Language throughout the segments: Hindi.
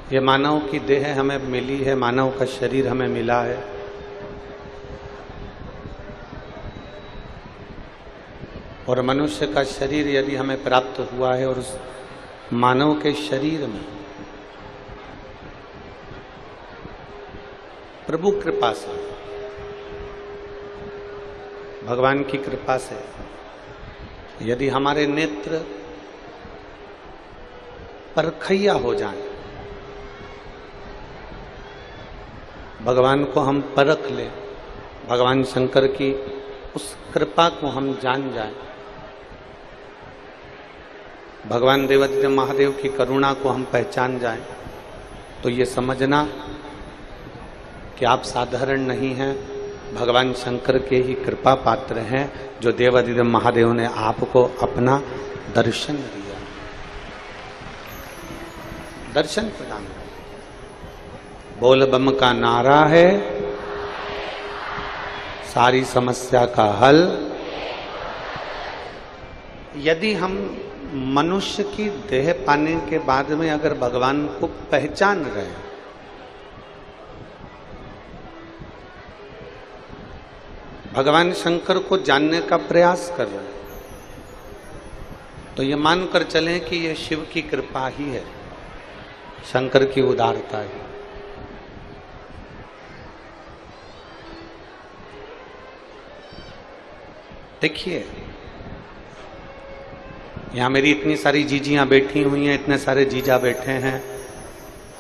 ये मानव की देह हमें मिली है, मानव का शरीर हमें मिला है। और मनुष्य का शरीर यदि हमें प्राप्त हुआ है और उस मानव के शरीर में प्रभु कृपा से, भगवान की कृपा से यदि हमारे नेत्र परखैया हो जाएं, भगवान को हम परख लें, भगवान शंकर की उस कृपा को हम जान जाएं, भगवान देवादिदेव महादेव की करुणा को हम पहचान जाएं, तो ये समझना कि आप साधारण नहीं हैं, भगवान शंकर के ही कृपा पात्र हैं, जो देवादिदेव महादेव ने आपको अपना दर्शन दिया, दर्शन प्रदान किया। बोल बम का नारा है, सारी समस्या का हल। यदि हम मनुष्य की देह पाने के बाद में अगर भगवान को पहचान रहे हैं, भगवान शंकर को जानने का प्रयास कर रहे हैं, तो ये मानकर चलें कि ये शिव की कृपा ही है, शंकर की उदारता है। देखिए, यहां मेरी इतनी सारी जीजियां बैठी हुई हैं, इतने सारे जीजा बैठे हैं।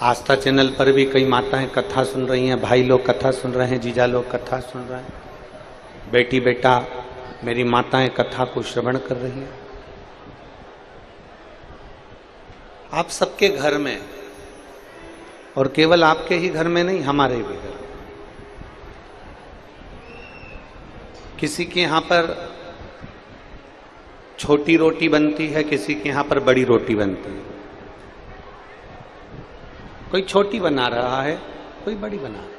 आस्था चैनल पर भी कई माताएं कथा सुन रही हैं, भाई लोग कथा सुन रहे हैं, जीजा लोग कथा सुन रहे हैं, बेटी बेटा मेरी माताएं कथा को श्रवण कर रही हैं। आप सबके घर में, और केवल आपके ही घर में नहीं, हमारे भी घर, किसी के यहां पर छोटी रोटी बनती है, किसी के यहां पर बड़ी रोटी बनती है। कोई छोटी बना रहा है, कोई बड़ी बना रहा है।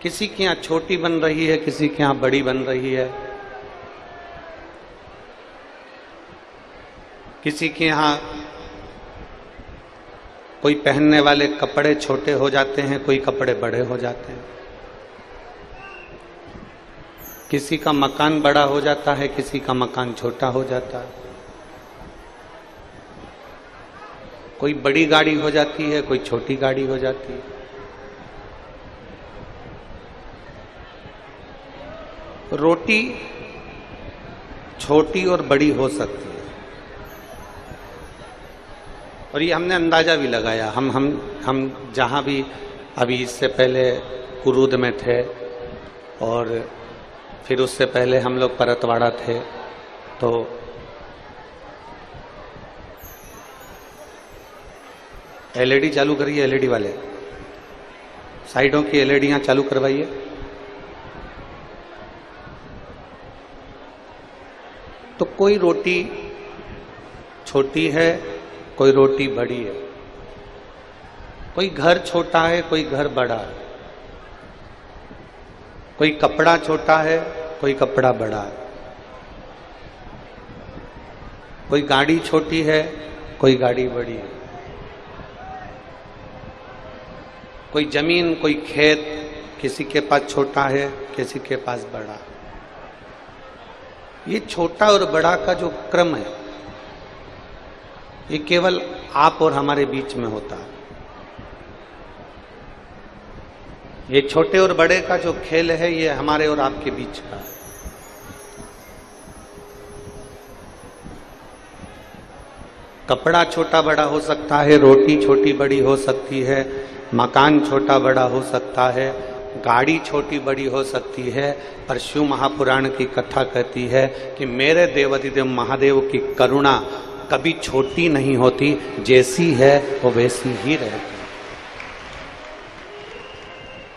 किसी के यहां छोटी बन रही है, किसी के यहां बड़ी बन रही है। किसी के यहां कोई पहनने वाले कपड़े छोटे हो जाते हैं, कोई कपड़े बड़े हो जाते हैं। किसी का मकान बड़ा हो जाता है, किसी का मकान छोटा हो जाता है। कोई बड़ी गाड़ी हो जाती है, कोई छोटी गाड़ी हो जाती है। रोटी छोटी और बड़ी हो सकती है, और ये हमने अंदाजा भी लगाया। हम जहाँ भी अभी इससे पहले कुरूद में थे, और फिर उससे पहले हम लोग परतवाड़ा थे, तो एलईडी चालू करिए, एलईडी वाले साइडों की एलईडियाँ चालू करवाइए। तो कोई रोटी छोटी है, कोई रोटी बड़ी है, कोई घर छोटा है, कोई घर बड़ा है, कोई कपड़ा छोटा है, कोई कपड़ा बड़ा है, कोई गाड़ी छोटी है, कोई गाड़ी बड़ी है, कोई जमीन, कोई खेत, किसी के पास छोटा है, किसी के पास बड़ा है। ये छोटा और बड़ा का जो क्रम है, ये केवल आप और हमारे बीच में होता है। ये छोटे और बड़े का जो खेल है, ये हमारे और आपके बीच का है। कपड़ा छोटा बड़ा हो सकता है, रोटी छोटी बड़ी हो सकती है, मकान छोटा बड़ा हो सकता है, गाड़ी छोटी बड़ी हो सकती है, पर शिव महापुराण की कथा कहती है कि मेरे देवादिदेव महादेव की करुणा कभी छोटी नहीं होती, जैसी है वो वैसी ही रहती।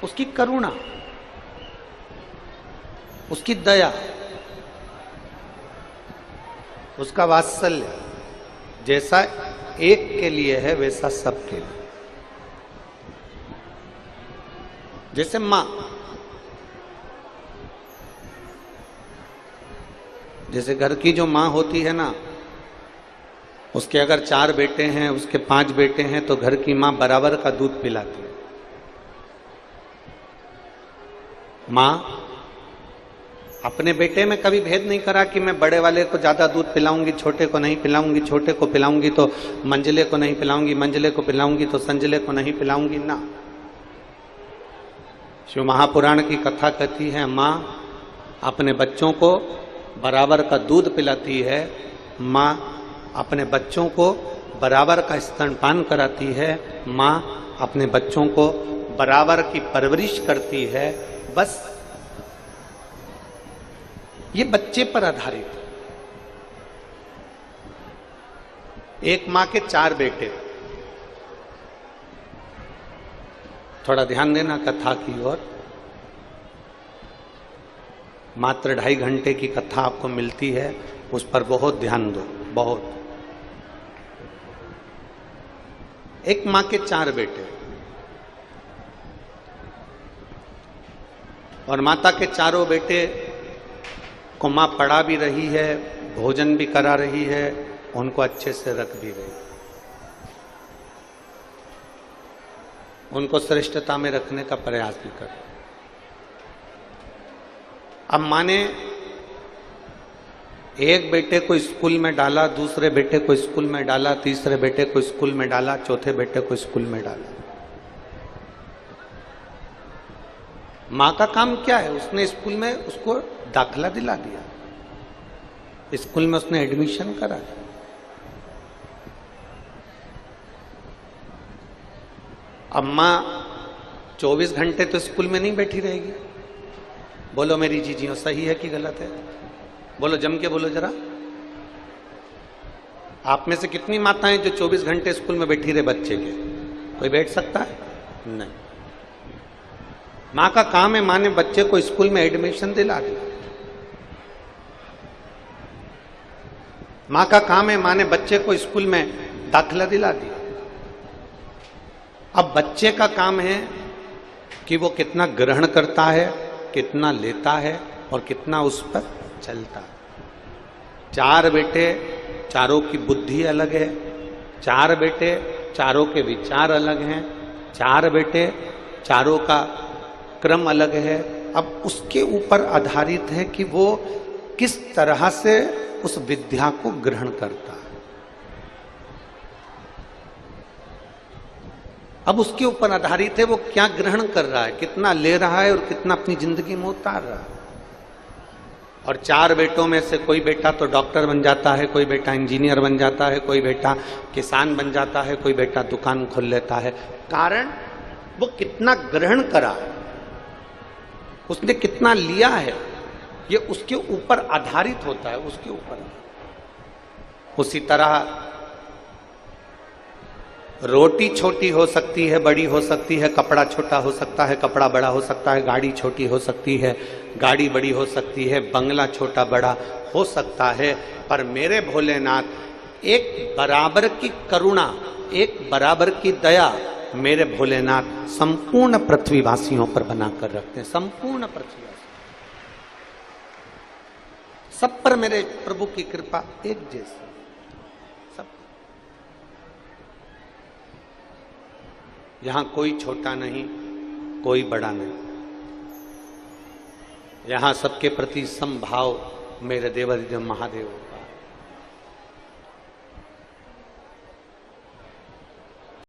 उसकी करुणा, उसकी दया, उसका वात्सल्य जैसा एक के लिए है, वैसा सबके लिए। जैसे मां, जैसे घर की जो माँ होती है ना, उसके अगर 4 बेटे हैं, उसके 5 बेटे हैं, तो घर की माँ बराबर का दूध पिलाती है। माँ अपने बेटे में कभी भेद नहीं करा कि मैं बड़े वाले को ज्यादा दूध पिलाऊंगी, छोटे को नहीं पिलाऊंगी, छोटे को पिलाऊंगी तो मंझले को नहीं पिलाऊंगी, मंझले को पिलाऊंगी तो संजले को नहीं पिलाऊंगी ना। शिव महापुराण की कथा कहती है, माँ अपने बच्चों को बराबर का दूध पिलाती है, माँ अपने बच्चों को बराबर का स्तनपान कराती है, माँ अपने बच्चों को बराबर की परवरिश करती है। बस ये बच्चे पर आधारित। एक मां के 4 बेटे। थोड़ा ध्यान देना कथा की ओर। मात्र 2.5 घंटे की कथा आपको मिलती है, उस पर बहुत ध्यान दो, बहुत। एक मां के 4 बेटे और माता के चारों बेटे को मां पढ़ा भी रही है, भोजन भी करा रही है, उनको अच्छे से रख भी रही, उनको श्रेष्ठता में रखने का प्रयास भी कर। अब मां ने एक बेटे को स्कूल में डाला, दूसरे बेटे को स्कूल में डाला, तीसरे बेटे को स्कूल में डाला, चौथे बेटे को स्कूल में डाला। मां का काम क्या है? उसने स्कूल में उसको दाखिला दिला दिया, स्कूल में उसने एडमिशन करा दिया। अब मां 24 घंटे तो स्कूल में नहीं बैठी रहेगी। बोलो मेरी जीजियों, सही है कि गलत है? बोलो, जम के बोलो जरा। आप में से कितनी माताएं जो 24 घंटे स्कूल में बैठी रहे बच्चे के? कोई बैठ सकता है? नहीं। मां का काम है, मां ने बच्चे को स्कूल में एडमिशन दिला दिया। मां का काम है, मां ने बच्चे को स्कूल में दाखिला दिला दिया। अब बच्चे का काम है कि वो कितना ग्रहण करता है, कितना लेता है और कितना उस पर चलता है। 4 बेटे, चारों की बुद्धि अलग है, 4 बेटे, चारों के विचार अलग हैं, 4 बेटे, चारों का क्रम अलग है। अब उसके ऊपर आधारित है कि वो किस तरह से उस विद्या को ग्रहण करता है। अब उसके ऊपर आधारित है वो क्या ग्रहण कर रहा है, कितना ले रहा है और कितना अपनी जिंदगी में उतार रहा है। और 4 बेटों में से कोई बेटा तो डॉक्टर बन जाता है, कोई बेटा इंजीनियर बन जाता है, कोई बेटा किसान बन जाता है, कोई बेटा दुकान खोल लेता है। कारण वो कितना ग्रहण करा है, उसने कितना लिया है, ये उसके ऊपर आधारित होता है, उसके ऊपर। उसी तरह रोटी छोटी हो सकती है, बड़ी हो सकती है, कपड़ा छोटा हो सकता है, कपड़ा बड़ा हो सकता है, गाड़ी छोटी हो सकती है, गाड़ी बड़ी हो सकती है, बंगला छोटा बड़ा हो सकता है, पर मेरे भोलेनाथ एक बराबर की करुणा, एक बराबर की दया मेरे भोलेनाथ संपूर्ण पृथ्वीवासियों पर बनाकर रखते हैं। संपूर्ण पृथ्वीवासी, सब पर मेरे प्रभु की कृपा एक जैसी, सब। यहां कोई छोटा नहीं, कोई बड़ा नहीं, यहां सबके प्रति समभाव मेरे देवाधिदेव महादेव